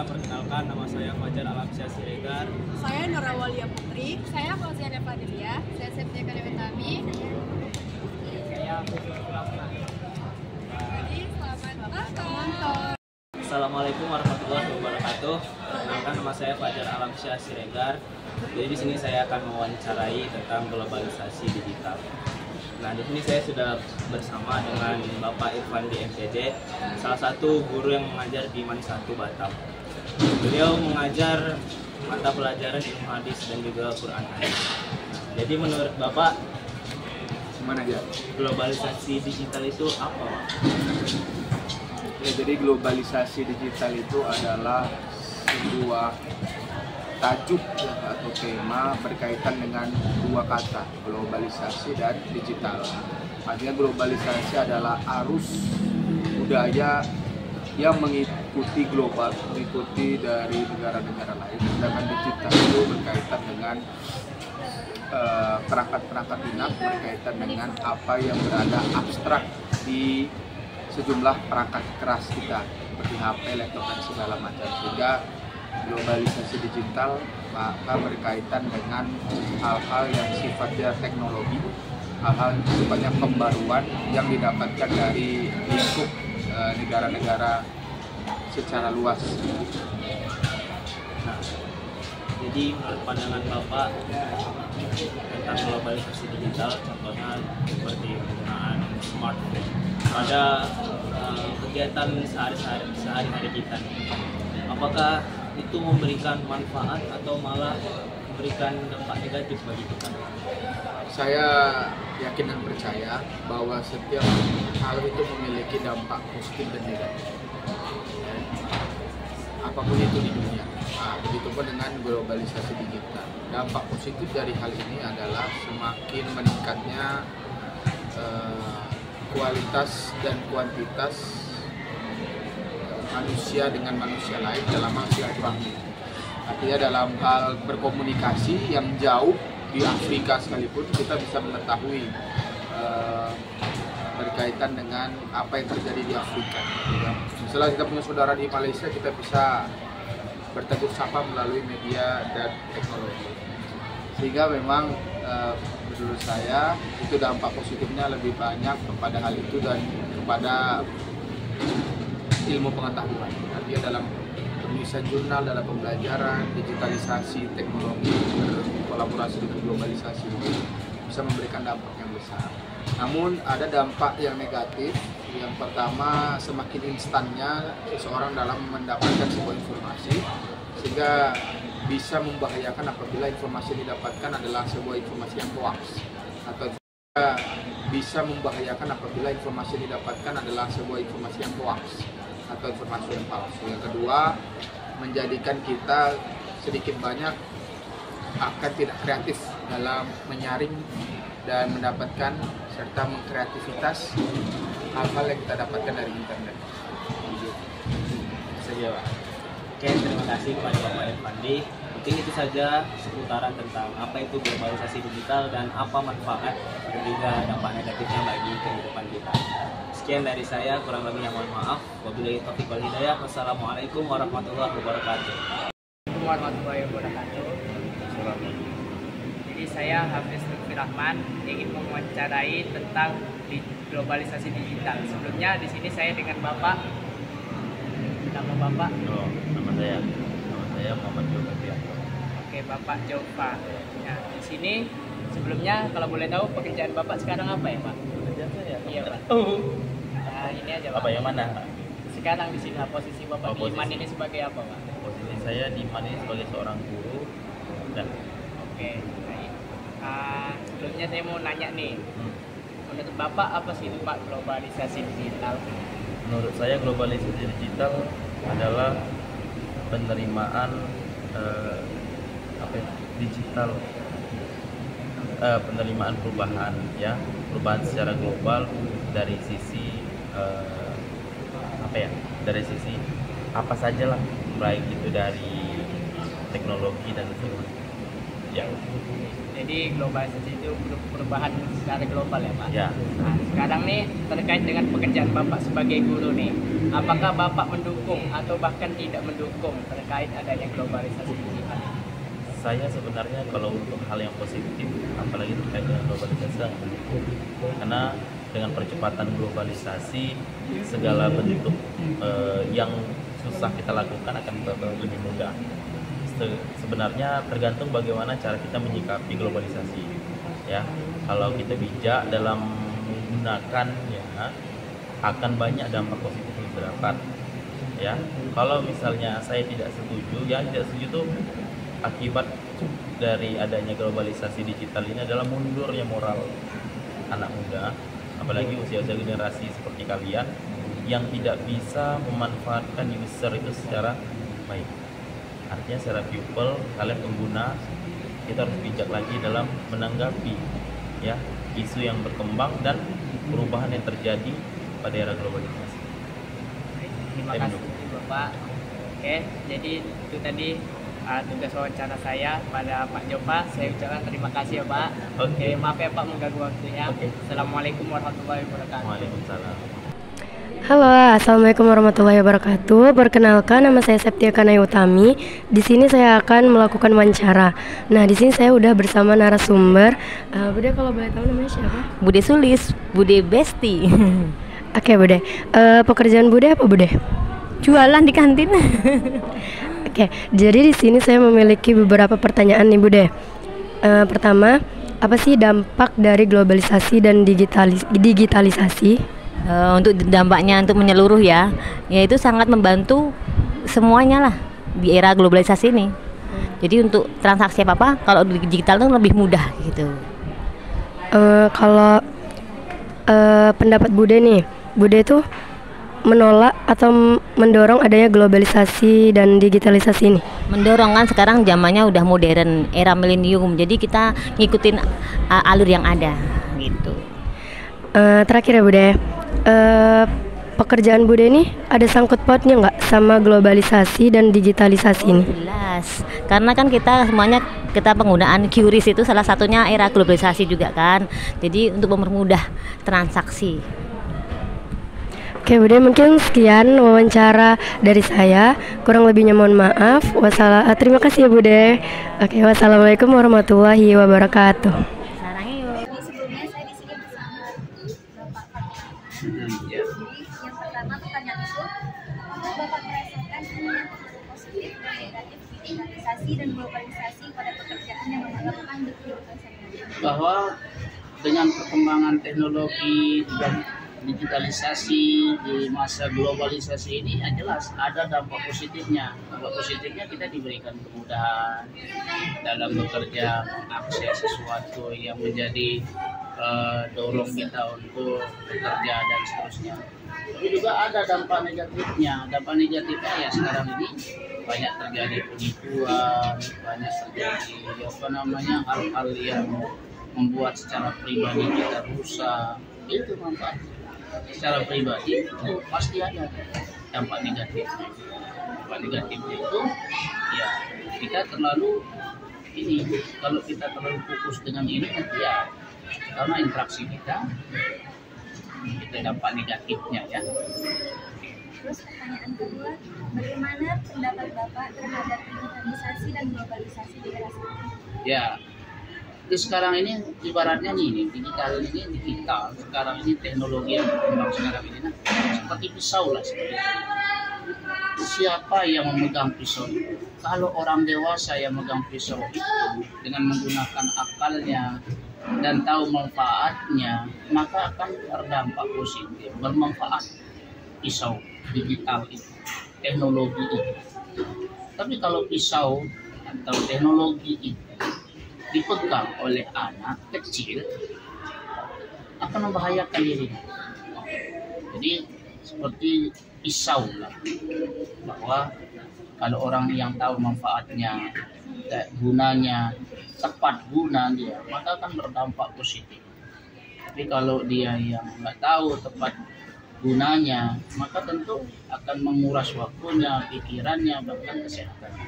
perkenalkan, nama saya Fajar Alamsyah Siregar. Saya Norawalia Putri. Saya Fauziana Fadilia. Saya Septia Kadewetami. Saya Putus Kulafna. Jadi selamat datang. Assalamualaikum warahmatullahi wabarakatuh. Perkenalkan, nama saya Fajar Alamsyah Siregar. Jadi di sini saya akan mewawancarai tentang globalisasi digital. Nah, di sini saya sudah bersama dengan Bapak Irfan di MPD, salah satu guru yang mengajar di MAN 1 Batam. Beliau mengajar mata pelajaran ilmu hadis dan juga Quran hadis. Jadi menurut Bapak, Gimana aja? globalisasi digital itu apa, Pak? Ya, jadi globalisasi digital itu adalah sebuah tajuk atau tema berkaitan dengan dua kata, globalisasi dan digital. Artinya globalisasi adalah arus budaya yang mengikuti global, mengikuti dari negara-negara lain. Sedangkan digital itu berkaitan dengan perangkat-perangkat lunak, berkaitan dengan apa yang berada abstrak di sejumlah perangkat keras kita seperti HP, laptop dan segala macam. Sehingga globalisasi digital maka berkaitan dengan hal-hal yang sifatnya teknologi, hal-hal yang sifatnya pembaruan yang didapatkan dari lingkup negara-negara secara luas. Nah, jadi menurut pandangan Bapak tentang globalisasi digital, contohnya seperti penggunaan smartphone pada kegiatan sehari-hari kita, apakah itu memberikan manfaat atau malah memberikan dampak negatif bagi kita? Saya yakin dan percaya bahwa setiap hal itu memiliki dampak positif dan negatif. Apapun itu di dunia. Nah, begitupun dengan globalisasi digital. Dampak positif dari hal ini adalah semakin meningkatnya kualitas dan kuantitas manusia dengan manusia lain dalam hal silaturahmi. Artinya dalam hal berkomunikasi yang jauh di Afrika sekalipun kita bisa mengetahui berkaitan dengan apa yang terjadi di Afrika. Misalnya kita punya saudara di Malaysia, kita bisa bertegur sapa melalui media dan teknologi. Sehingga memang menurut saya itu dampak positifnya lebih banyak kepada hal itu dan kepada ilmu pengetahuan. Artinya dalam penulisan jurnal, dalam pembelajaran, digitalisasi, teknologi, berkolaborasi dengan globalisasi ini bisa memberikan dampak yang besar. Namun ada dampak yang negatif. Yang pertama, semakin instannya seseorang dalam mendapatkan sebuah informasi, sehingga bisa membahayakan apabila informasi yang didapatkan adalah sebuah informasi yang hoax, atau bisa membahayakan apabila informasi yang didapatkan adalah sebuah informasi yang hoax atau informasi yang palsu. Yang kedua, menjadikan kita sedikit banyak akan tidak kreatif dalam menyaring dan mendapatkan serta mengkreativitas hal-hal yang kita dapatkan dari internet. Saja, Pak. Oke, terima kasih kepada Bapak Irfandi. Mungkin itu saja seputaran tentang apa itu globalisasi digital dan apa manfaat dan juga dampak negatifnya bagi kehidupan kita. Sekian dari saya, kurang lebihnya mohon maaf. Wabillahi taufiq wal hidayah. Wassalamualaikum warahmatullahi wabarakatuh. Warahmatullahi wabarakatuh. Jadi saya Hafiz Lutfi Rahman ingin mewawancarai tentang globalisasi digital. Sebelumnya di sini saya dengan Bapak. Nama Bapak? Nama saya Muhammad Jova. Oke, Bapak Jova. Nah, di sini sebelumnya kalau boleh tahu pekerjaan Bapak sekarang apa ya, Pak? Pekerjaan saya? Iya, Pak. Nah, ini aja, Pak. Apa yang mana? Sekarang di sini posisi Bapak di MAN ini sebagai apa, Pak? Posisi saya di MAN ini sebagai seorang guru. Dan Oke, baik. Sebelumnya saya mau nanya nih, menurut Bapak apa sih itu, Pak, globalisasi digital? menurut saya globalisasi digital adalah penerimaan digital, penerimaan perubahan, ya, perubahan secara global dari sisi dari sisi apa saja lah, baik itu dari teknologi dan sebagainya. Ya. Jadi globalisasi itu perubahan secara global ya Pak? Ya. Nah, sekarang nih terkait dengan pekerjaan Bapak sebagai guru nih, apakah Bapak mendukung atau bahkan tidak mendukung terkait adanya globalisasi digital? Saya sebenarnya kalau untuk hal yang positif, apalagi terkait dengan globalisasi, sangat mendukung. Karena dengan percepatan globalisasi, segala bentuk yang susah kita lakukan akan lebih mudah. Sebenarnya tergantung bagaimana cara kita menyikapi globalisasi. Ya, kalau kita bijak dalam menggunakannya, akan banyak dampak positif yang terdapat. Ya, kalau misalnya saya tidak setuju, ya tidak setuju itu akibat dari adanya globalisasi digital ini adalah mundurnya moral anak muda, apalagi usia-usia generasi seperti kalian yang tidak bisa memanfaatkan user itu secara baik. Artinya secara people, kalian pengguna, kita harus bijak lagi dalam menanggapi ya isu yang berkembang dan perubahan yang terjadi pada era globalisasi. Terima kasih Bapak. Oke, jadi itu tadi tugas wawancara saya pada Pak Jopa. Saya ucapkan terima kasih ya Pak. Oke, maaf ya Pak mengganggu waktunya. Assalamualaikum warahmatullahi wabarakatuh. Waalaikumsalam. Halo, assalamualaikum warahmatullahi wabarakatuh. Perkenalkan, nama saya Septia Kanai Utami. Di sini saya akan melakukan wawancara. Nah, di sini saya udah bersama narasumber. Bude, kalau boleh tahu namanya siapa? Bude Sulis, Bude Besti. Oke, Bude. Pekerjaan Bude apa, Bude? Jualan di kantin. Oke, jadi di sini saya memiliki beberapa pertanyaan nih, Bude. Pertama, apa sih dampak dari globalisasi dan digitalisasi? Untuk dampaknya untuk menyeluruh ya, yaitu sangat membantu semuanya lah di era globalisasi ini. Jadi untuk transaksi apa kalau digital itu lebih mudah gitu. Kalau pendapat Bude nih, Bude tuh menolak atau mendorong adanya globalisasi dan digitalisasi ini? Mendorong, kan sekarang zamannya udah modern, era milenium, jadi kita ngikutin alur yang ada gitu. Terakhir ya Bude, pekerjaan Bude ini ada sangkut pautnya nggak sama globalisasi dan digitalisasi ini? Jelas, karena kan kita semuanya penggunaan QRIS itu salah satunya era globalisasi juga kan, jadi untuk mempermudah transaksi. Oke Bude, mungkin sekian wawancara dari saya, kurang lebihnya mohon maaf. Terima kasih ya Bude. Oke, wassalamualaikum warahmatullahi wabarakatuh. Sebelumnya saya di sini bersama Bapak Ferdinand. Jadi yang pertama pertanyaan itu, apakah Bapak merasakan adanya pengaruh positif dan negatif digitalisasi dan globalisasi pada pekerjaan yang melakukan di kehidupan sehari-hari? Bahwa dengan perkembangan teknologi dan digitalisasi di masa globalisasi ini jelas ada dampak positifnya. Dampak positifnya kita diberikan kemudahan dalam bekerja, mengakses sesuatu yang menjadi dorong kita untuk bekerja dan seterusnya. Tapi juga ada dampak negatifnya. Dampak negatifnya ya sekarang ini banyak terjadi penipuan, banyak terjadi hal-hal yang membuat secara pribadi kita rusak. Itu manfaatnya. Secara pribadi itu pasti ada dampak negatifnya. Dampak negatifnya itu ya kita terlalu kalau kita terlalu fokus dengan ini nanti ya karena interaksi kita itu dampak negatifnya ya. Terus pertanyaan kedua, bagaimana pendapat Bapak terhadap digitalisasi dan globalisasi di era sekarang? Ya, itu sekarang ini ibaratnya digital sekarang ini teknologi yang berkembang sekarang ini seperti pisau lah seperti itu. Siapa yang memegang pisau itu? Kalau orang dewasa yang memegang pisau itu dengan menggunakan akalnya dan tahu manfaatnya, maka akan terdampak positif, bermanfaat pisau digital itu, teknologi itu. Tapi kalau pisau atau teknologi itu dipegang oleh anak kecil akan membahayakan dirinya. Jadi seperti pisau lah, bahwa kalau orang yang tahu manfaatnya, gunanya, tepat guna dia, maka akan berdampak positif. Tapi kalau dia yang nggak tahu tepat gunanya, maka tentu akan menguras waktunya, pikirannya, bahkan kesehatannya.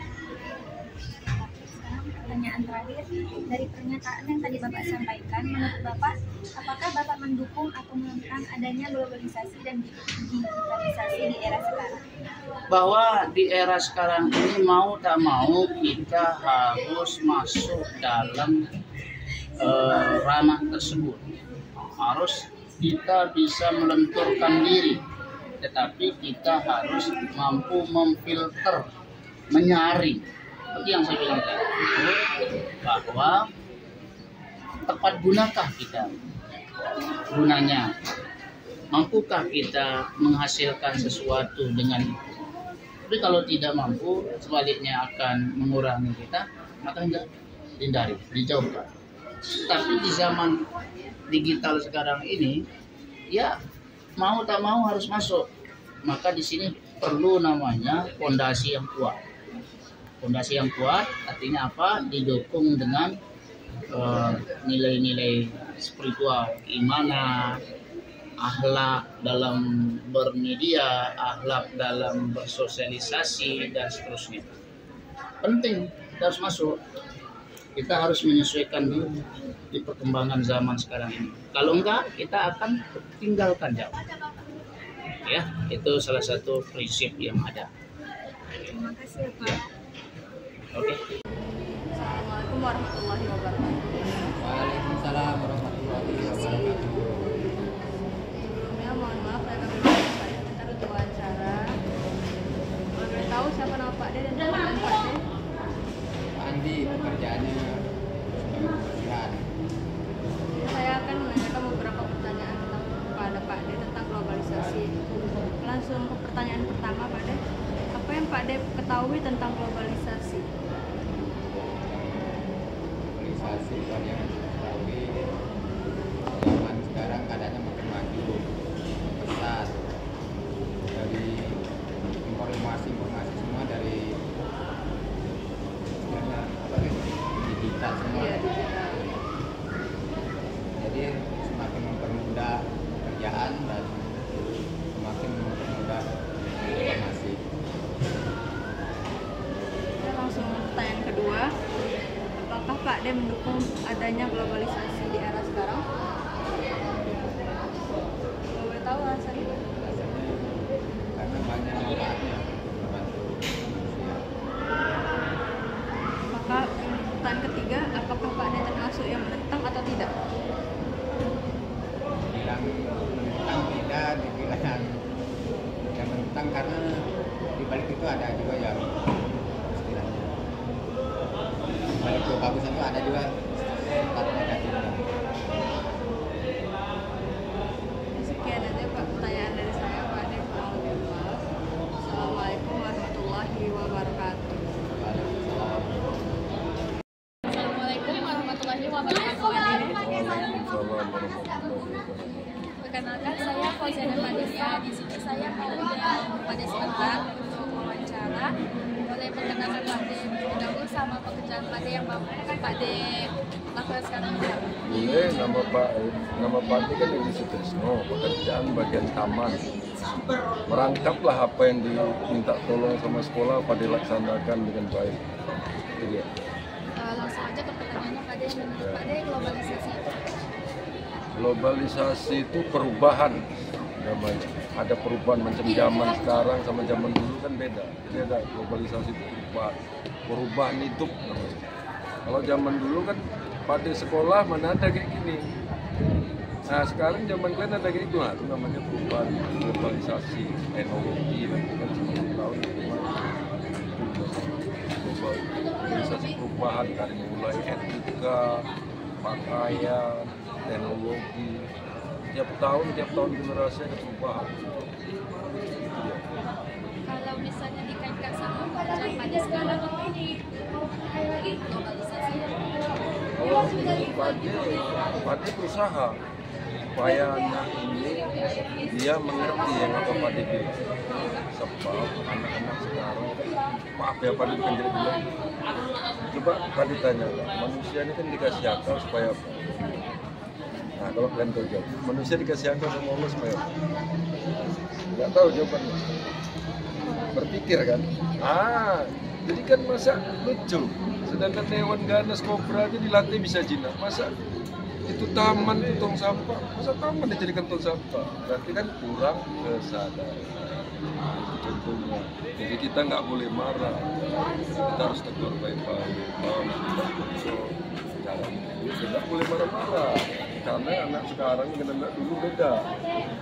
Sekarang pertanyaan terakhir, dari pernyataan yang tadi Bapak sampaikan, menurut Bapak, apakah Bapak mendukung atau menentang adanya globalisasi dan digitalisasi di era sekarang? Bahwa di era sekarang ini mau tak mau kita harus masuk dalam ranah tersebut. Harus kita bisa melenturkan diri, tetapi kita harus mampu memfilter, menyaring. Seperti yang saya bilang tadi, bahwa tepat gunakah kita gunanya, mampukah kita menghasilkan sesuatu dengan itu. Tapi kalau tidak mampu, sebaliknya akan mengurangi kita, maka hindari, dijauhkan. Tapi di zaman digital sekarang ini, ya mau tak mau harus masuk. Maka di sini perlu namanya fondasi yang kuat. Fondasi yang kuat artinya apa? Didukung dengan nilai-nilai spiritual, keimanan, akhlak dalam bermedia, akhlak dalam bersosialisasi, dan seterusnya. Penting, kita harus masuk. Kita harus menyesuaikan diri di perkembangan zaman sekarang ini. Kalau enggak, kita akan tinggalkan jauh. Ya, itu salah satu prinsip yang ada. Terima kasih ya Pak. Oke. Assalamualaikum warahmatullahi wabarakatuh. Waalaikumsalam warahmatullahi wabarakatuh. Sebelumnya mohon maaf saya kita untuk wawancara. Boleh tahu siapa nama Pak D dan pekerjaan Pak D? Andi pekerjaannya sebagai kebersihan. Saya akan menanyakan beberapa pertanyaan kepada Pak D tentang globalisasi. Langsung ke pertanyaan pertama Pak D. Apa yang Pak D ketahui tentang globalisasi? Globalisasi yang ketahui zaman sekarang keadaannya makin maju, pesat. Dari informasi semua dari digital semua. Iya, digital. Jadi semakin mempermudah pekerjaan dan semakin mempermudah informasi. Kita langsung pertanyaan kedua. Apakah Pak D mendukung adanya globalisasi di era sekarang? Boleh tahu alasannya? Karena banyak manfaatnya membantu manusia. Maka pertanyaan ketiga, apakah Pak D termasuk yang menentang atau tidak? Dibilang menentang tidak, dibilang yang menentang karena dibalik itu ada juga yang istilahnya balik kebagusan itu ada juga sifat negatifnya. Sekian aja Pak pertanyaan dari saya Pak D. Assalamualaikum warahmatullahi wabarakatuh. Assalamualaikum warahmatullahi wabarakatuh. Perkenalkan saya Fauzana Fadisya. Di sini saya mau undang pada sebentar untuk wawancara. Boleh perkenalkan Pak D dahulu sama pekerjaan Pak D yang Pak D lakukan sekarang ini. Boleh, nama Pak D kan Edi Sutrisno, pekerjaan bagian taman. Merangkaplah apa yang diminta tolong sama sekolah, Pak D laksanakan dengan baik. Itu dia. Langsung aja ke pertanyaannya Pak D. Menurut Pak D globalisasi itu? Globalisasi itu perubahan namanya. Ada perubahan macam zaman sekarang sama zaman dulu kan beda. Jadi ada globalisasi itu perubahan hidup namanya. Kalau zaman dulu kan pada sekolah mana ada kayak gini. Nah sekarang zaman kalian ada kayak gitu, itu namanya perubahan globalisasi teknologi kan 10 tahun globalisasi perubahan dari mulai etika, pakaian, teknologi. Tiap tahun generasi ada perubahan. Kalau misalnya dikaitkan sama pekerjaan Pak D sekarang ini globalisasi. Kalau Pak D berusaha supaya anak ini dia mengerti yang apa Pak D bilang. Sebab anak-anak sekarang, maaf ya Pak D bukan jadi bilang. Coba Pak D tanya, manusia ini kan dikasih akal supaya apa? Nah kalau kalian tahu jawab, manusia dikasih akal sama Allah supaya apa? Nggak tahu jawabannya. Berpikir kan? Jadi kan masa lucu Sedangkan hewan ganas kobra aja dilatih bisa jinak. Masa itu taman itu tong sampah? Masa taman dijadikan tong sampah? Berarti kan kurang kesadaran. Itu contohnya. Jadi kita nggak boleh marah. Kita harus tegur baik-baik. Tidak boleh marah-marah. Karena anak sekarang dengan anak dulu beda.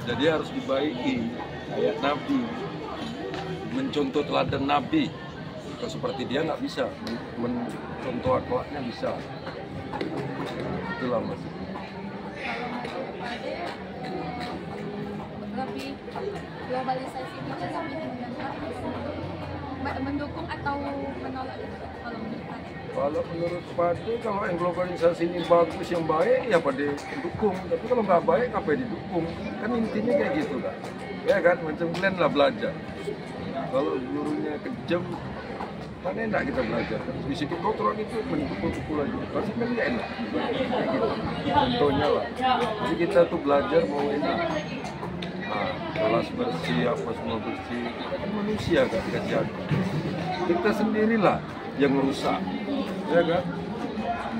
Jadi harus dibaiki. Kayak Nabi. Mencontoh teladan Nabi. Kalau seperti dia nggak bisa, mencontoh akhlaknya bisa. Itulah mas. Lebih globalisasi ini lebih mendukung atau menolak itu kalau menurut Pak? Kalau menurut Pade, kalau yang globalisasi ini bagus, yang baik, ya Pade dukung. Tapi kalau nggak baik, ngapain didukung? Kan intinya kayak gitu kan. Ya kan, macam kalian lah belajar. Kalau gurunya kejam, kan enak kita belajar. Bisikin kotoran itu mendukung-dukung aja. Pasti kan nggak enak. Kayak gitu. Contohnya lah. Jadi kita tuh belajar mau enak. Nah, kelas bersih, apa semua bersih. Kan manusia kan dikasih aku. Kita sendirilah yang rusak. Ya kan?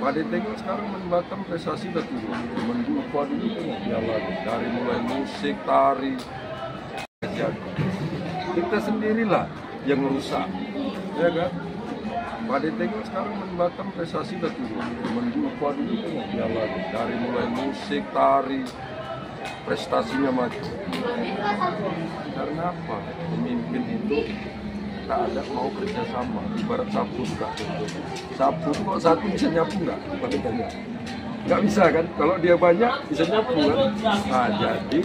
Pada tengok sekarang Batam prestasi udah turun. Mendupa dulu tengok jalan. Dari mulai musik, tari. Kita sendirilah yang rusak. Ya kan? Pada tengok sekarang Batam prestasi udah turun. Mendupa dulu tengok jalan. Dari mulai musik, tari. Prestasinya maju. Karena apa? Pemimpin itu tak ada mau kerjasama. Ibarat sapu juga. Sapu kok satu bisa nyapu nggak? Pada banyak. Nggak bisa kan? Kalau dia banyak bisa nyapu kan? Nah jadi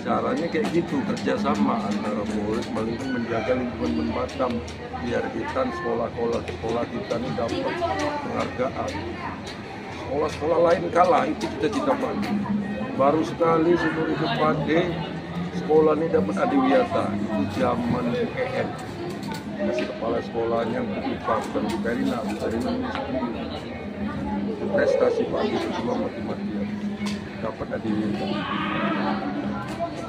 caranya kayak gitu, kerjasama antara murid menjaga lingkungan Batam biar kita sekolah kita ini dapat penghargaan. Sekolah-sekolah lain kalah, itu cita-cita Pade. Baru sekali seumur hidup Pade sekolah ini dapat adiwiyata, itu zaman UEN. Masih kepala sekolahnya IPA dan Bu Karina itu prestasi Pade itu cuma mati-matian dapat adiwiyata.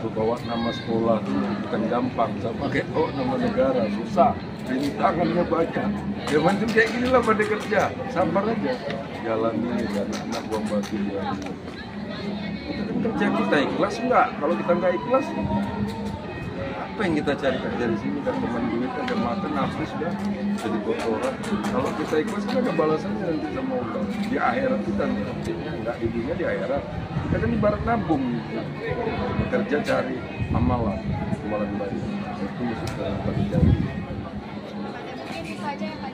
Bawa nama sekolah itu bukan gampang, sama kayak nama negara susah, rintangannya banyak. Ya macam kayak gini lah Pade kerja, sabar aja, jalani dan anak buang batu dia. Itu kan kerja kita ikhlas enggak? Kalau kita nggak ikhlas, apa yang kita cari kerja di sini? Kan teman duit, ada makan, nafsu sudah jadi kotoran. Kalau kita ikhlas kan ada balasannya nanti sama Allah di akhirat kita nantinya, nggak di dunia, di akhirat. Kita kan ibarat nabung gitu. Bekerja cari amalan baik itu sudah terjadi. Itu saja ya Pak.